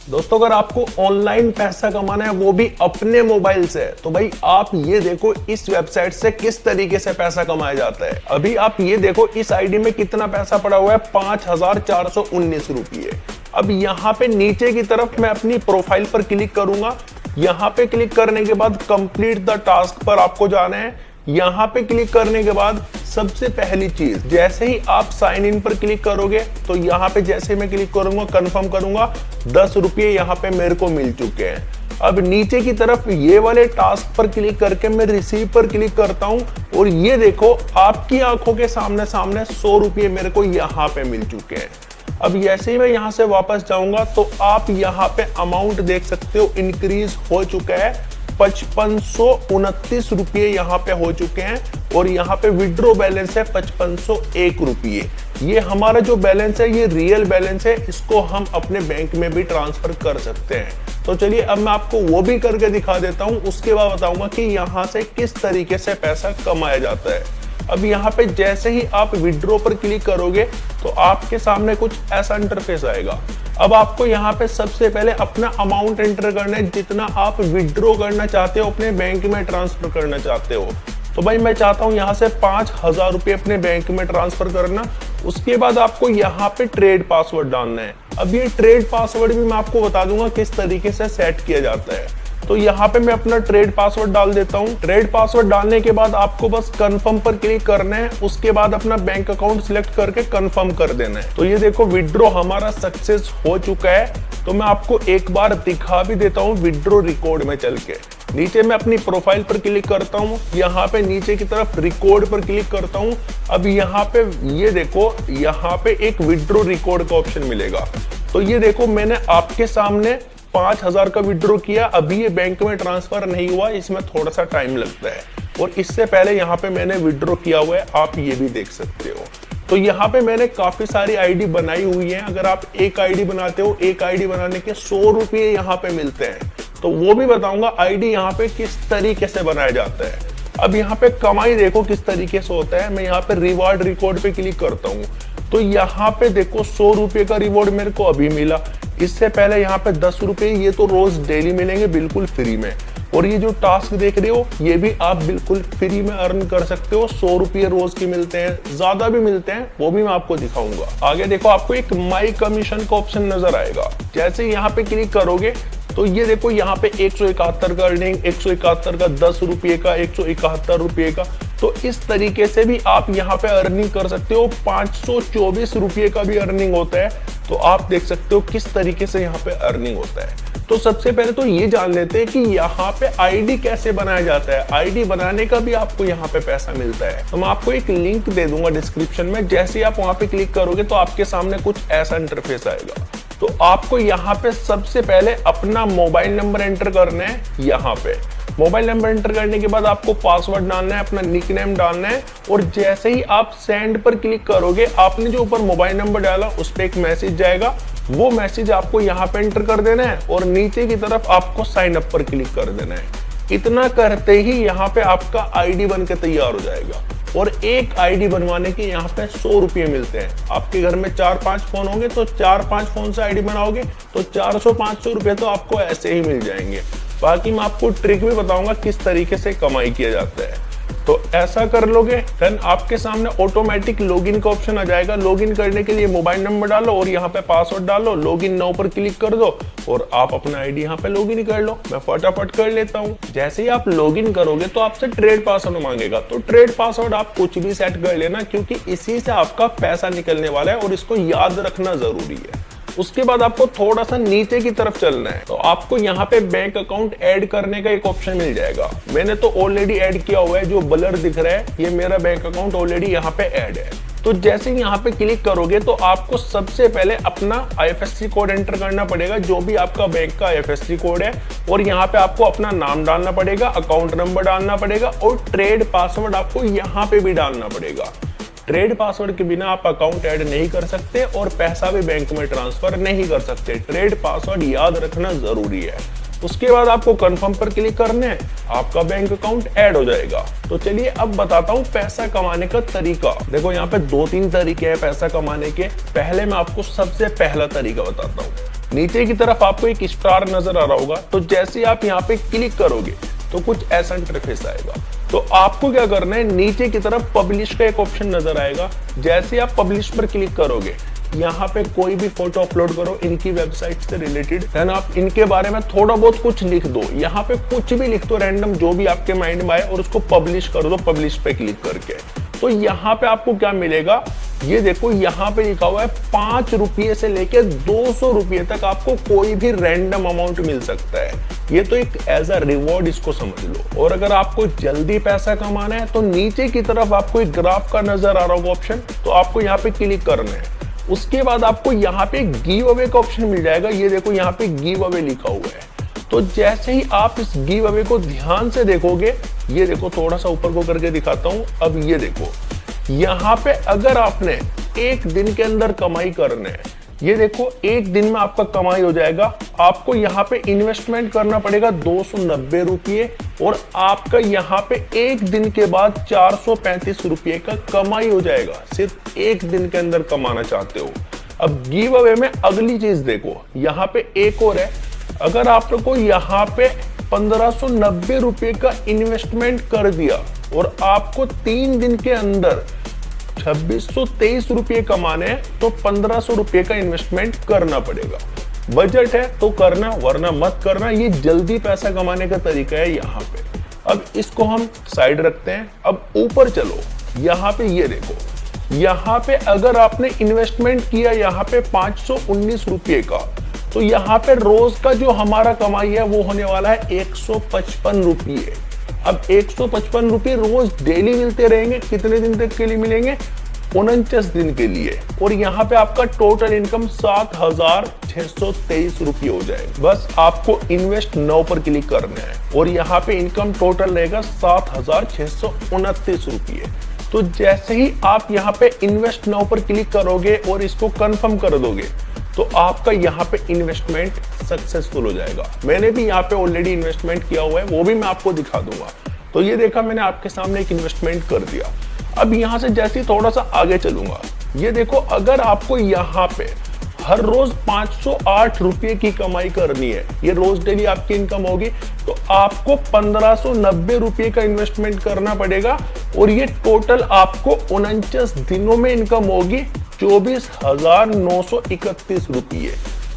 दोस्तों अगर आपको ऑनलाइन पैसा कमाना है वो भी अपने मोबाइल से, तो भाई आप ये देखो इस वेबसाइट से किस तरीके से पैसा कमाया जाता है। अभी आप ये देखो इस आईडी में कितना पैसा पड़ा हुआ है, 5,419 रुपये। अब यहाँ पे नीचे की तरफ मैं अपनी प्रोफाइल पर क्लिक करूंगा। यहाँ पे क्लिक करने के बाद कंप्लीट द टास्क पर आपको जाना है। यहाँ पे क्लिक करने के बाद सबसे पहली चीज, जैसे ही आप साइन इन पर क्लिक करोगे तो यहाँ पे जैसे मैं क्लिक करूंगा कंफर्म करूंगा, 10 रुपये यहाँ पे मेरे को मिल चुके हैं। अब नीचे की तरफ ये वाले टास्क पर क्लिक करके मैं रिसीव पर क्लिक करता हूँ और ये देखो आपकी आंखों के सामने 100 रुपये मेरे को यहाँ पे मिल चुके हैं। अब जैसे ही मैं यहाँ से वापस जाऊंगा तो आप यहाँ पे अमाउंट देख सकते हो इंक्रीज हो चुका है, 5529 रुपये यहाँ पे हो चुके हैं और यहाँ पे विड्रॉ बैलेंस है 5501 रुपये। ये हमारा जो बैलेंस है ये रियल बैलेंस है, इसको हम अपने बैंक में भी ट्रांसफर कर सकते हैं। तो चलिए अब मैं आपको वो भी करके दिखा देता हूँ, उसके बाद बताऊंगा कि यहाँ से किस तरीके से पैसा कमाया जाता है। अब यहाँ पे जैसे ही आप विड्रॉ पर क्लिक करोगे तो आपके सामने कुछ ऐसा इंटरफेस आएगा। अब आपको यहाँ पे सबसे पहले अपना अमाउंट एंटर करना है, जितना आप विड्रॉ करना चाहते हो, अपने बैंक में ट्रांसफर करना चाहते हो। तो भाई मैं चाहता हूँ यहाँ से 5,000 रुपये अपने बैंक में ट्रांसफर करना। उसके बाद आपको यहाँ पे ट्रेड पासवर्ड डालना है। अब ये ट्रेड पासवर्ड भी मैं आपको बता दूंगा किस तरीके से सेट किया जाता है। तो यहाँ पे मैं अपना ट्रेड पासवर्ड डाल देता हूँ। ट्रेड पासवर्ड डालने के बाद आपको बस कंफर्म पर क्लिक करना है, उसके बाद अपना बैंक अकाउंट सिलेक्ट करके कंफर्म कर देना है। तो ये देखो विड्रॉ हमारा सक्सेस हो चुका है। तो मैं आपको एक बार दिखा भी देता हूँ विड्रॉ रिकॉर्ड में चल के। नीचे मैं अपनी प्रोफाइल पर क्लिक करता हूँ, यहाँ पे नीचे की तरफ रिकॉर्ड पर क्लिक करता हूँ। अब यहाँ पे ये देखो यहाँ पे एक विड्रॉ रिकॉर्ड का ऑप्शन मिलेगा। तो ये देखो मैंने आपके सामने 5,000 का विड्रॉ किया, अभी ये बैंक में ट्रांसफर नहीं हुआ, इसमें थोड़ा सा टाइम लगता है। और इससे पहले यहाँ पे मैंने विड्रॉ किया हुआ है, आप ये भी देख सकते हो। तो यहाँ पे मैंने काफी सारी आईडी बनाई हुई है। अगर आप एक आईडी बनाते हो, एक आईडी बनाने के 100 रुपये यहाँ पे मिलते हैं। तो वो भी बताऊंगा आईडी यहाँ पे किस तरीके से बनाया जाता है। अब यहाँ पे कमाई देखो किस तरीके से होता है। मैं यहाँ पे रिवार्ड रिकॉर्ड पे क्लिक करता हूँ तो यहाँ पे देखो 100 रुपये का रिवॉर्ड मेरे को अभी मिला। इससे पहले यहाँ पे 10 रुपये, ये तो रोज डेली मिलेंगे बिल्कुल फ्री में। और ये जो टास्क देख रहे हो ये भी आप बिल्कुल फ्री में अर्न कर सकते हो। 100 रुपये रोज की मिलते हैं, ज्यादा भी मिलते हैं, वो भी मैं आपको दिखाऊंगा। आगे देखो आपको एक माई कमीशन का ऑप्शन नजर आएगा। जैसे यहाँ पे क्लिक करोगे तो ये देखो यहाँ पे 171 का अर्निंग, 171 का 10 रुपये का, 171 रुपये का। तो इस तरीके से भी आप यहाँ पे अर्निंग कर सकते हो। 524 रुपये का भी अर्निंग होता है। तो आप देख सकते हो किस तरीके से यहाँ पे अर्निंग होता है। तो सबसे पहले तो ये जान लेते हैं कि यहाँ पे आईडी कैसे बनाया जाता है। आईडी बनाने का भी आपको यहाँ पे पैसा मिलता है। तो मैं आपको एक लिंक दे दूंगा डिस्क्रिप्शन में। जैसे ही आप वहां पे क्लिक करोगे तो आपके सामने कुछ ऐसा इंटरफेस आएगा। तो आपको यहाँ पे सबसे पहले अपना मोबाइल नंबर एंटर करना है। यहाँ पे मोबाइल नंबर एंटर करने के बाद आपको पासवर्ड डालना है, अपना निकनेम डालना है। और जैसे ही आप सेंड पर क्लिक करोगे, आपने जो ऊपर मोबाइल नंबर डाला उस पर एक मैसेज जाएगा। वो मैसेज आपको यहाँ पे एंटर कर देना है और नीचे की तरफ आपको साइन अप पर क्लिक कर देना है। इतना करते ही यहाँ पे आपका आईडी बन के तैयार हो जाएगा। और एक आईडी बनवाने के यहाँ पे 100 रुपये मिलते हैं। आपके घर में 4-5 फोन होंगे तो 4-5 फोन से आईडी बनाओगे तो 400-500 रुपये तो आपको ऐसे ही मिल जाएंगे। बाकी मैं आपको ट्रिक भी बताऊंगा किस तरीके से कमाई किया जाता है। तो ऐसा कर लोगे देन आपके सामने ऑटोमेटिक लॉगिन का ऑप्शन आ जाएगा। लॉगिन करने के लिए मोबाइल नंबर डालो और यहाँ पे पासवर्ड डालो, लॉगिन नाउ पर क्लिक कर दो और आप अपना आईडी यहाँ पे लॉगिन कर लो। मैं फटाफट कर लेता हूँ। जैसे ही आप लॉगिन करोगे तो आपसे ट्रेड पासवर्ड मांगेगा। तो ट्रेड पासवर्ड आप कुछ भी सेट कर लेना, क्योंकि इसी से आपका पैसा निकलने वाला है और इसको याद रखना जरूरी है। उसके बाद आपको थोड़ा सा नीचे की तरफ चलना है। तो आपको यहाँ पे बैंक अकाउंट ऐड करने का एक ऑप्शन मिल जाएगा। मैंने तो ऑलरेडी ऐड किया हुआ है, जो ब्लर दिख रहा है ये मेरा बैंक अकाउंट ऑलरेडी यहाँ पे ऐड है। तो जैसे ही यहाँ पे क्लिक करोगे तो आपको सबसे पहले अपना IFSC कोड एंटर करना पड़ेगा, जो भी आपका बैंक का IFSC कोड है। और यहाँ पे आपको अपना नाम डालना पड़ेगा, अकाउंट नंबर डालना पड़ेगा और ट्रेड पासवर्ड आपको यहाँ पे भी डालना पड़ेगा। ट्रेड पासवर्ड के बिना आप अकाउंट ऐड नहीं कर सकते और पैसा भी बैंक में ट्रांसफर नहीं कर सकते। ट्रेड पासवर्ड याद रखना जरूरी है। उसके बाद आपको कंफर्म पर क्लिक करना है, आपका बैंक अकाउंट ऐड हो जाएगा। तो चलिए अब बताता हूँ पैसा कमाने का तरीका। देखो यहाँ पे 2-3 तरीके हैं पैसा कमाने के। पहले मैं आपको सबसे पहला तरीका बताता हूँ। नीचे की तरफ आपको एक स्टार नजर आ रहा होगा। तो जैसे ही आप यहाँ पे क्लिक करोगे तो कुछ ऐसा इंटरफेस आएगा। तो आपको क्या करना है, नीचे की तरफ पब्लिश का एक ऑप्शन नजर आएगा। जैसे आप पब्लिश पर क्लिक करोगे, यहाँ पे कोई भी फोटो अपलोड करो इनकी वेबसाइट से रिलेटेड, देन आप इनके बारे में थोड़ा बहुत कुछ लिख दो। यहाँ पे कुछ भी लिख दो रैंडम, जो भी आपके माइंड में आए, और उसको पब्लिश कर दो पब्लिश पे क्लिक करके। तो यहाँ पे आपको क्या मिलेगा, ये देखो यहाँ पे लिखा हुआ है 5 रुपये से लेके 200 रुपये तक आपको कोई भी रैंडम अमाउंट मिल सकता है। ये तो एक एज अ रिवॉर्ड इसको समझ लो। और अगर आपको जल्दी पैसा कमाना है तो नीचे की तरफ आपको एक ग्राफ का नजर आ रहा होगा ऑप्शन, तो आपको यहाँ पे क्लिक करना है। उसके बाद आपको यहाँ पे गिव अवे का ऑप्शन मिल जाएगा। ये देखो यहाँ पे गिव अवे लिखा हुआ है। तो जैसे ही आप इस गिव अवे को ध्यान से देखोगे, ये देखो थोड़ा सा ऊपर को करके दिखाता हूं। अब ये देखो यहाँ पे अगर आपने एक दिन के अंदर कमाई करना है, ये देखो एक दिन में आपका कमाई हो जाएगा। आपको यहाँ पे इन्वेस्टमेंट करना पड़ेगा 290 रुपये, और आपका यहाँ पे एक दिन के बाद 435 रुपये का कमाई हो जाएगा। सिर्फ एक दिन के अंदर कमाना चाहते हो। अब गिव अवे में अगली चीज देखो, यहाँ पे एक और है। अगर आपको यहाँ पे 1590 रुपये का इन्वेस्टमेंट कर दिया और आपको 3 दिन के अंदर 2623 रुपये कमाने हैं, तो 1500 रुपये का इन्वेस्टमेंट करना पड़ेगा। बजट है तो करना, वरना मत करना। ये जल्दी पैसा कमाने का तरीका है यहाँ पे। अब इसको हम साइड रखते हैं। अब ऊपर चलो, यहाँ पे ये देखो, यहाँ पे अगर आपने इन्वेस्टमेंट किया यहाँ पे 519 रुपये का, तो यहाँ पे रोज का जो हमारा कमाई है वो होने वाला है 155 रुपये। अब 155 रुपये रोज डेली मिलते रहेंगे। कितने दिन तक के लिए मिलेंगे? 49 दिन के लिए। और यहाँ पे आपका टोटल इनकम 7623 रुपये हो जाएगा। बस आपको इन्वेस्ट नाउ पर क्लिक करना है और यहाँ पे इनकम टोटल रहेगा 7629 रुपये। तो जैसे ही आप यहाँ पे इन्वेस्ट नाउ पर क्लिक करोगे और इसको कंफर्म कर दोगे, तो आपका यहाँ पे इन्वेस्टमेंट सक्सेसफुल हो जाएगा। मैंने भी यहाँ पे ऑलरेडी इन्वेस्टमेंट किया हुआ है, वो भी मैं आपको दिखा दूंगा। तो ये देखा मैंने आपके सामने एक इन्वेस्टमेंट कर दिया। अब यहाँ से जैसे ही थोड़ा सा आगे चलूंगा, ये देखो अगर आपको यहाँ पे हर रोज 508 रुपये की कमाई करनी है, ये रोज डेली आपकी इनकम होगी, तो आपको 1590 रुपये का इन्वेस्टमेंट करना पड़ेगा। और ये टोटल आपको 49 दिनों में इनकम होगी 24,931 रुपये।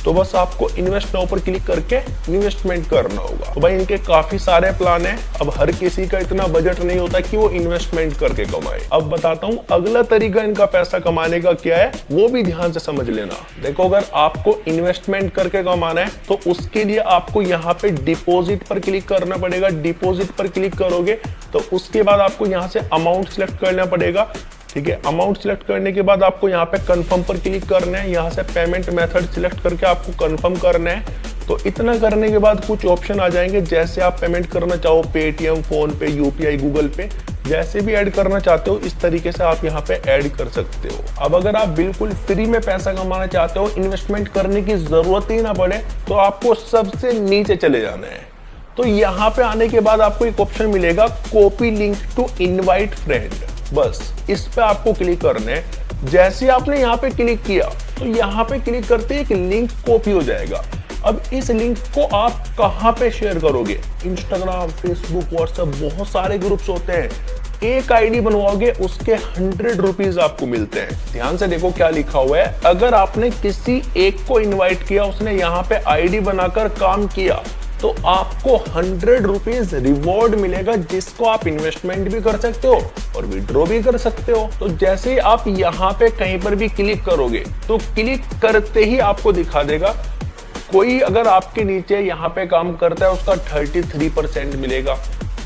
तो बस आपको इन्वेस्ट नाउ पर क्लिक करके इन्वेस्टमेंट करना होगा। तो भाई इनके काफी सारे प्लान हैं। अब हर किसी का इतना बजट नहीं होता कि वो इन्वेस्टमेंट करके कमाए। अब बताता हूँ अगला तरीका इनका पैसा कमाने का क्या है, वो भी ध्यान से समझ लेना। देखो अगर आपको इन्वेस्टमेंट करके कमाना है तो उसके लिए आपको यहाँ पे डिपॉजिट पर क्लिक करना पड़ेगा। डिपॉजिट पर क्लिक करोगे तो उसके बाद आपको यहाँ से अमाउंट सिलेक्ट करना पड़ेगा। ठीक है, अमाउंट सिलेक्ट करने के बाद आपको यहाँ पे कंफर्म पर क्लिक करना है। यहाँ से पेमेंट मेथड सिलेक्ट करके आपको कंफर्म करना है। तो इतना करने के बाद कुछ ऑप्शन आ जाएंगे, जैसे आप पेमेंट करना चाहो पेटीएम, फोन पे, यूपीआई, गूगल पे, जैसे भी ऐड करना चाहते हो इस तरीके से आप यहाँ पे ऐड कर सकते हो। अब अगर आप बिल्कुल फ्री में पैसा कमाना चाहते हो, इन्वेस्टमेंट करने की जरूरत ही ना पड़े, तो आपको सबसे नीचे चले जाना है। तो यहाँ पे आने के बाद आपको एक ऑप्शन मिलेगा copy link to invite friend. बस इस पे आपको क्लिक करना है। जैसे आपने यहाँ पे क्लिक किया तो यहाँ पे क्लिक करते एक लिंक कॉपी हो जाएगा। अब इस लिंक को आप कहाँ पे शेयर करोगे? इंस्टाग्राम, फेसबुक, व्हाट्सएप, बहुत सारे ग्रुप्स होते हैं। एक आईडी बनवाओगे उसके 100 रुपीज आपको मिलते हैं। ध्यान से देखो क्या लिखा हुआ है। अगर आपने किसी एक को इन्वाइट किया, उसने यहाँ पे आईडी बनाकर काम किया, तो आपको 100 रुपीज रिवॉर्ड मिलेगा, जिसको आप इन्वेस्टमेंट भी कर सकते हो और विड्रॉ भी कर सकते हो। तो जैसे ही आप यहाँ पे कहीं पर भी क्लिक करोगे तो क्लिक करते ही आपको दिखा देगा। कोई अगर आपके नीचे यहाँ पे काम करता है उसका 33% मिलेगा,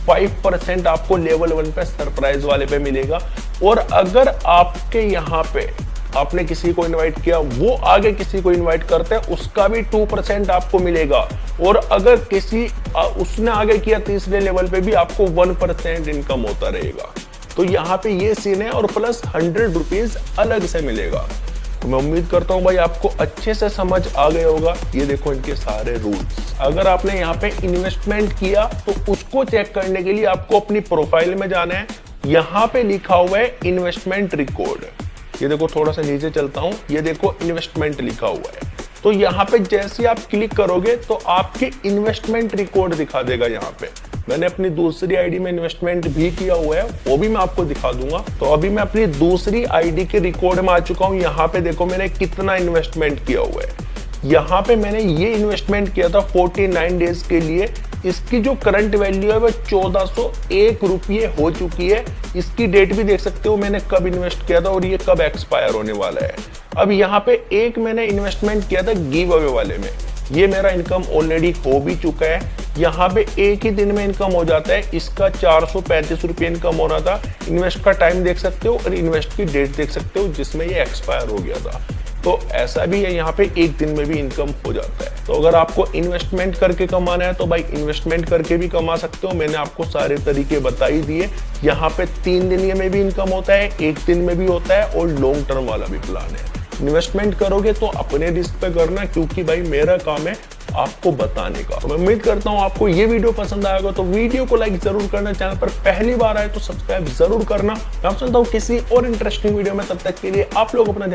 5% आपको लेवल 1 पे सरप्राइज वाले पे मिलेगा। और अगर आपके यहाँ पे आपने किसी को इनवाइट किया, वो आगे किसी को इनवाइट करते हैं, उसका भी 2% आपको मिलेगा। और अगर उसने आगे किया तीसरे लेवल पे भी आपको 1% इनकम होता रहेगा। तो यहाँ पे ये सीन है, और प्लस 100 रुपीज अलग से मिलेगा। तो मैं उम्मीद करता हूँ भाई आपको अच्छे से समझ आ गया होगा। ये देखो इनके सारे रूल्स। अगर आपने यहाँ पे इन्वेस्टमेंट किया तो उसको चेक करने के लिए आपको अपनी प्रोफाइल में जाना है। यहाँ पे लिखा हुआ है इन्वेस्टमेंट रिकॉर्ड। ये देखो थोड़ा सा नीचे चलता हूँ, ये देखो इन्वेस्टमेंट लिखा हुआ है। तो यहाँ पे जैसे आप क्लिक करोगे तो आपके इन्वेस्टमेंट रिकॉर्ड दिखा देगा। यहाँ पे मैंने अपनी दूसरी आईडी में इन्वेस्टमेंट भी किया हुआ है, वो भी मैं आपको दिखा दूंगा। तो अभी मैं अपनी दूसरी आईडी के रिकॉर्ड में आ चुका हूँ। यहाँ पे देखो मैंने कितना इन्वेस्टमेंट किया हुआ है। यहाँ पे मैंने ये इन्वेस्टमेंट किया था 49 डेज के लिए। इसकी जो करंट वैल्यू है वो 1401 रुपये हो चुकी है। इसकी डेट भी देख सकते हो मैंने कब इन्वेस्ट किया था और ये कब एक्सपायर होने वाला है। अब यहाँ पे एक मैंने इन्वेस्टमेंट किया था गिव अवे वाले में, ये मेरा इनकम ऑलरेडी हो भी चुका है। यहाँ पे एक ही दिन में इनकम हो जाता है। इसका 435 रुपये इनकम हो रहा था। इन्वेस्ट का टाइम देख सकते हो और इन्वेस्ट की डेट देख सकते हो जिसमें ये एक्सपायर हो गया था। तो ऐसा भी है, यहाँ पे एक दिन में भी इनकम हो जाता है। तो अगर आपको इन्वेस्टमेंट करके कमाना है तो भाई इन्वेस्टमेंट करके भी कमा सकते हो। मैंने आपको सारे तरीके बता ही दिए। यहाँ पे 3 दिन में भी इनकम होता है, एक दिन में भी होता है और लॉन्ग टर्म वाला भी प्लान है। इन्वेस्टमेंट करोगे तो अपने रिस्क पे करना, क्योंकि भाई मेरा काम है आपको बताने का। तो मैं उम्मीद करता हूँ आपको ये वीडियो पसंद आएगा। तो वीडियो को लाइक जरूर करना, चैनल पर पहली बार आए तो सब्सक्राइब जरूर करना। मैं आपसे मिलता हूँ किसी और इंटरेस्टिंग वीडियो में, तब तक के लिए आप लोग अपना